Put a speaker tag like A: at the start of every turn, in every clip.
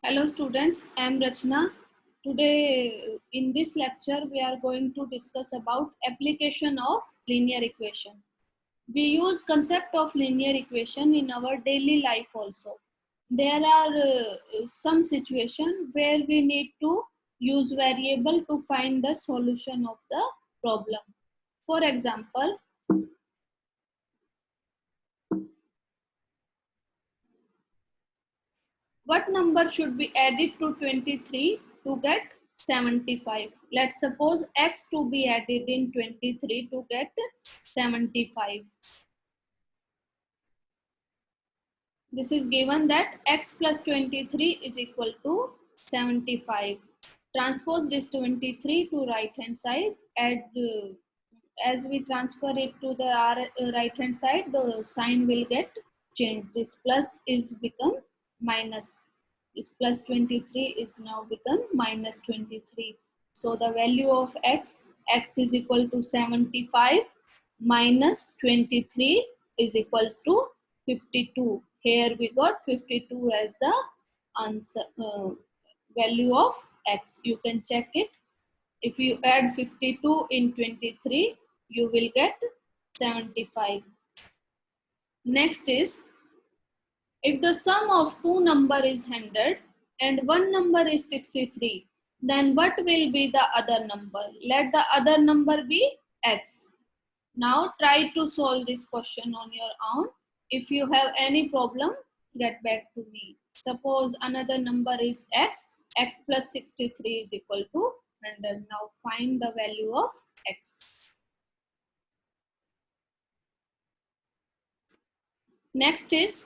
A: Hello students, I am Rachna. Today in this lecture we are going to discuss about application of linear equation. We use concept of linear equation in our daily life also. There are some situation where we need to use variable to find the solution of the problem. For example, what number should be added to 23 to get 75? Let's suppose x to be added in 23 to get 75. This is given that x plus 23 is equal to 75. Transpose this 23 to right hand side. As we transfer it to the right hand side, the sign will get changed. This plus is become minus. This plus 23 is now become minus 23. So the value of x is equal to 75 minus 23 is equals to 52. Here we got 52 as the answer value of x. You can check it. If you add 52 in 23, you will get 75. Next is, if the sum of two number is 100 and one number is 63, then what will be the other number? Let the other number be x. Now try to solve this question on your own. If you have any problem, get back to me. Suppose another number is x plus 63 is equal to 100. Now find the value of x. Next is,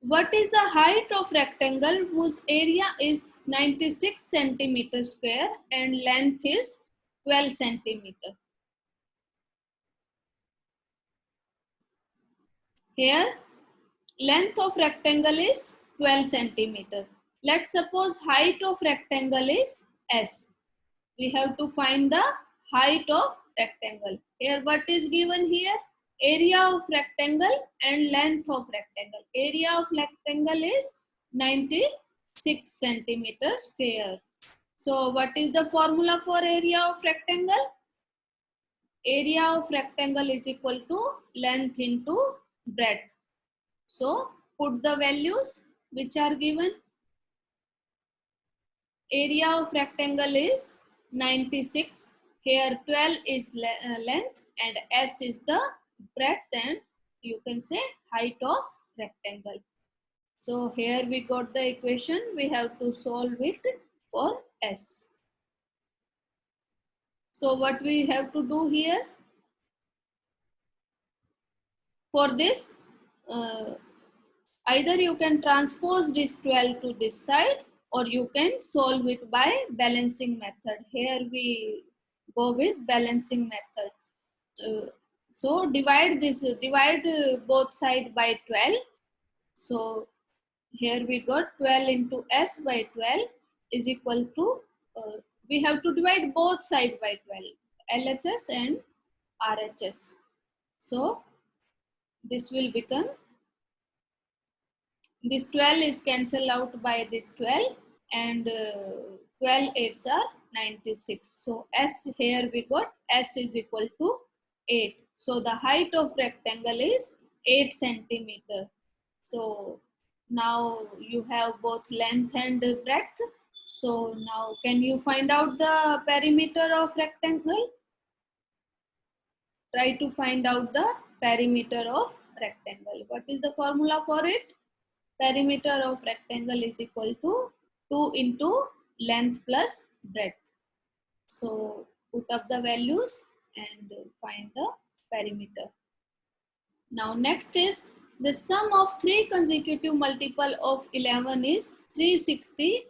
A: what is the height of rectangle whose area is 96 centimeter square and length is 12 centimeter? Here, length of rectangle is 12 centimeter. Let's suppose height of rectangle is S. We have to find the height of rectangle. Here what is given here? Area of rectangle and length of rectangle. Area of rectangle is 96 centimeter square. So what is the formula for area of rectangle? Area of rectangle is equal to length into breadth. So put the values which are given. Area of rectangle is 96. Here 12 is length and S is the breadth, and you can say height of rectangle. So here we got the equation. We have to solve it for S. So what we have to do here? For this, either you can transpose this 12 to this side, or you can solve it by balancing method. Here we go with balancing method. So divide both side by 12. So here we got 12 into s by 12 is equal to, we have to divide both side by 12, LHS and RHS. So this will become, this 12 is cancelled out by this 12, and 12 8s are 96. So S, here we got S is equal to 8. So the height of rectangle is 8 centimeter. So now you have both length and breadth. So now can you find out the perimeter of rectangle? Try to find out the perimeter of rectangle. What is the formula for it? Perimeter of rectangle is equal to 2 into length plus breadth. So put up the values and find the perimeter. Now next is, the sum of three consecutive multiple of 11 is 363.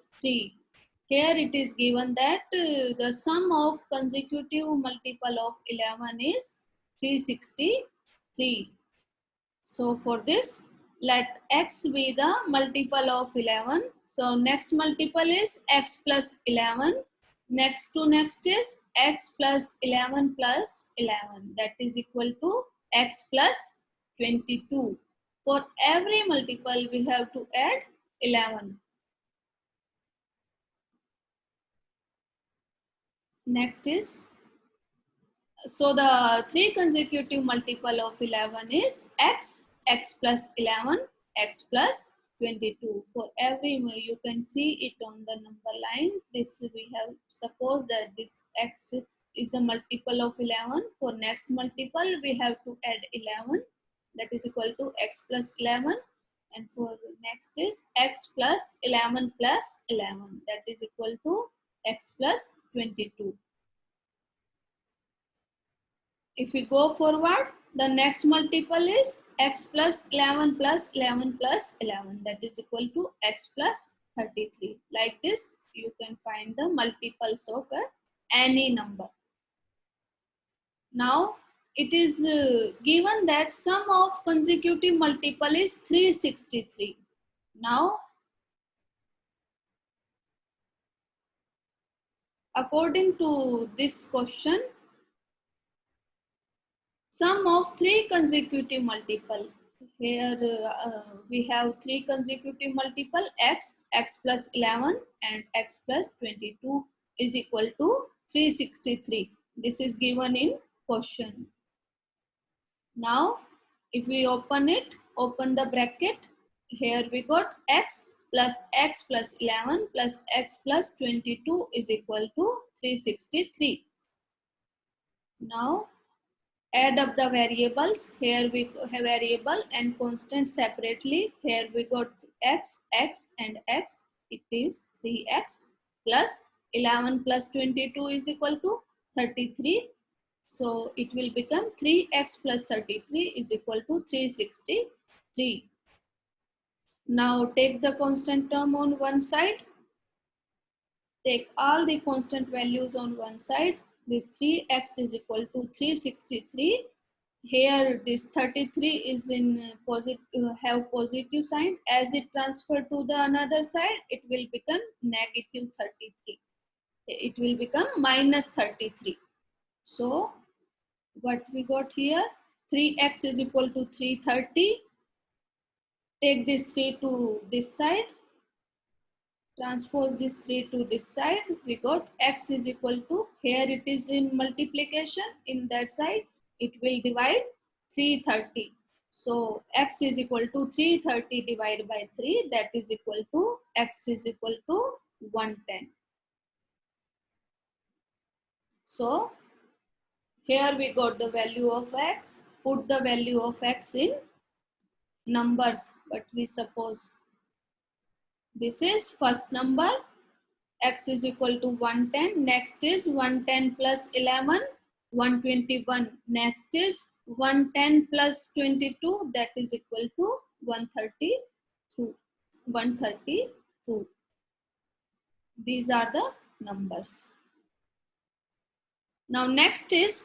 A: Here it is given that the sum of consecutive multiple of 11 is 363. So for this, let x be the multiple of 11. So next multiple is x plus 11. Next to next is x plus 11 plus 11. That is equal to x plus 22. For every multiple we have to add 11. Next is, so the three consecutive multiple of 11 is x, x plus 11, x plus 22. For every, you can see it on the number line. This we have, suppose that this x is the multiple of 11. For next multiple, we have to add 11. That is equal to x plus 11. And for next is x plus 11 plus 11. That is equal to x plus 22. If we go forward, the next multiple is x plus 11 plus 11 plus 11. That is equal to x plus 33. Like this, you can find the multiples of any number. Now, it is given that sum of consecutive multiple is 363. Now, according to this question, sum of three consecutive multiple. Here we have three consecutive multiple x, x plus 11 and x plus 22 is equal to 363. This is given in question. Now, if we open it, open the bracket. Here we got x plus 11 plus x plus 22 is equal to 363. Now, add up the variables. Here we have variable and constant separately. Here we got x, x and x. It is 3x plus 11 plus 22 is equal to 33. So it will become 3x plus 33 is equal to 363. Now take the constant term on one side. Take all the constant values on one side. This 3x is equal to 363. Here this 33 is in have positive sign. As it transfer to the another side, it will become negative 33. It will become minus 33. So what we got here, 3x is equal to 330. Take this 3 to this side. Transpose this 3 to this side. We got x is equal to, here it is in multiplication, in that side it will divide 330. So x is equal to 330 divided by 3, that is equal to, x is equal to 110. So here we got the value of x. Put the value of x in numbers, but we suppose this is first number, x is equal to 110. Next is 110 plus 11, 121. Next is 110 plus 22, that is equal to 132. 132. These are the numbers. Now next is,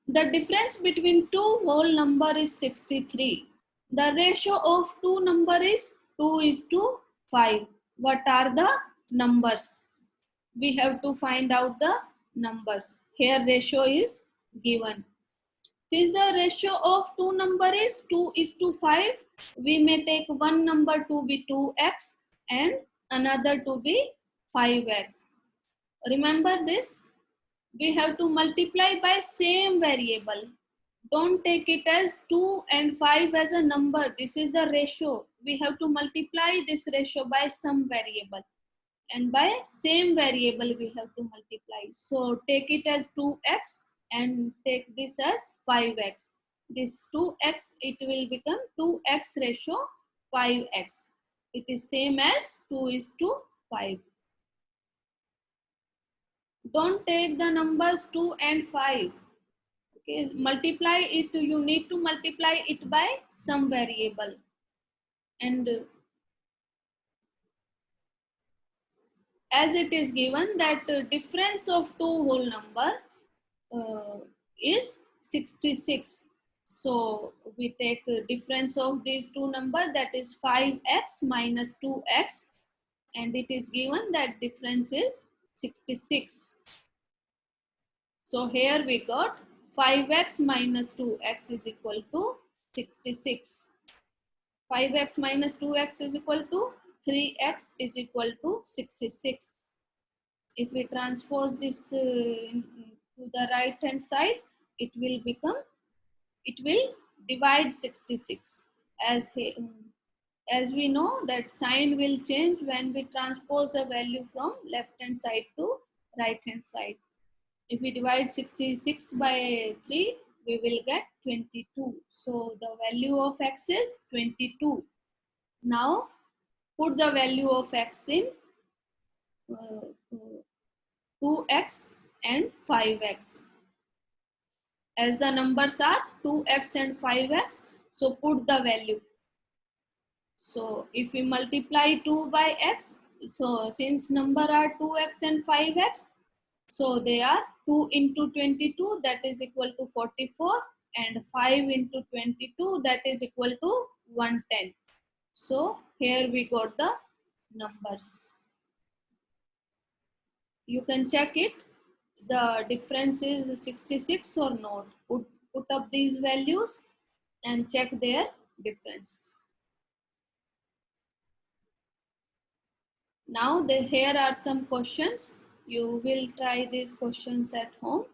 A: the difference between two whole number is 63. The ratio of two number is 2:5. What are the numbers? We have to find out the numbers. Here ratio is given. Since the ratio of two number is 2:5, we may take one number to be 2x and another to be 5x. Remember this? We have to multiply by same variable. Don't take it as 2 and 5 as a number. This is the ratio. We have to multiply this ratio by some variable. And by same variable we have to multiply. So take it as 2x and take this as 5x. This 2x, it will become 2x ratio 5x. It is same as 2:5. Don't take the numbers 2 and 5. Okay, multiply it. You need to multiply it by some variable. And as it is given that difference of two whole number is 66. So we take difference of these two numbers, that is 5x minus 2x, and it is given that difference is 66. So here we got 5x minus 2x is equal to 66. 5x minus 2x is equal to 3x is equal to 66. If we transpose this to the right hand side, it will become, it will divide 66. As as we know that sign will change when we transpose a value from left hand side to right hand side. If we divide 66 by 3, we will get 22. So the value of x is 22. Now put the value of x in 2x and 5x. As the numbers are 2x and 5x, so put the value. So if we multiply 2 by x, so since number are 2x and 5x, so they are 2 into 22, that is equal to 44, and 5 into 22, that is equal to 110. So here we got the numbers. You can check it, the difference is 66 or not. Put up these values and check their difference. Now here are some questions. You will try these questions at home.